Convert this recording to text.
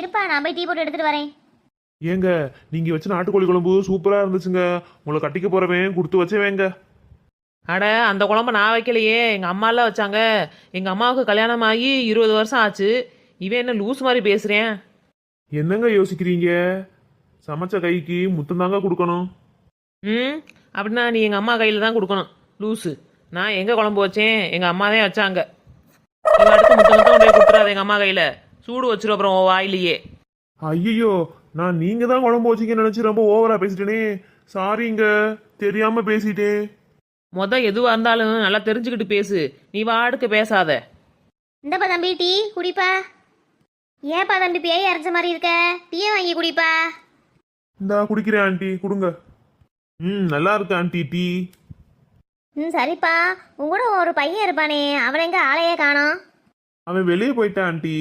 இருப்பா, நான் போய் டீ போட்டு எடுத்துட்டு வரேன். ஏங்க நீங்க வச்ச நாட்டுக்கோழி குழம்பு சூப்பரா இருந்துச்சுங்க. உங்களை கட்டிக்க போறவன் கொடுத்து வச்சவேங்க. அட அந்த குழம்பு நான் வைக்கலையே, எங்கள் அம்மாலாம் வச்சாங்க. எங்கள் அம்மாவுக்கு கல்யாணம் ஆகி 20 வருஷம் ஆச்சு. இவன் என்ன லூஸ் மாதிரி பேசுகிறேன். என்னங்க யோசிக்கிறீங்க? சமைச்ச கைக்கு முத்தம் தாங்க கொடுக்கணும். ம் அப்படின்னா நீ எங்கள் அம்மா கையில் தான் கொடுக்கணும் லூஸு. நான் எங்கே குழம்பு வச்சேன், எங்கள் அம்மா தான் வச்சாங்க. இவன் அடுத்து முத்த முத்தம் கொண்டு போய் கொடுத்துறாது எங்கள் அம்மா கையில். சூடு வச்சிரும் அப்புறம் உன் வாயிலேயே. ஐயோ, நான் நீங்க தான் குழம்பு வச்சீங்கன்னு நினைச்சு ரொம்ப ஓவரா பேசிட்டேனே. சாரிங்க, தெரியாம பேசிட்டேன். எதுவாக இருந்தாலும் நல்லா தெரிஞ்சுக்கிட்டு பேசு. நீ வாடுக்கு பேசாத. இந்தப்பா தம்பி, டீ குடிப்பா. ஏப்பா தம்பி, பேய் அரைச்ச மாதிரி இருக்க, டீயை வாங்கி குடிப்பா. இந்தா குடிக்கிறேன் ஆண்டி, கொடுங்க. நல்லா இருக்கு ஆண்டி டீ. சரிப்பா. உங்க கூட ஒரு பையன் இருப்பானே, அவன் எங்க ஆளையே காணோம்? அவன் வெளியே போயிட்டான் ஆண்டி.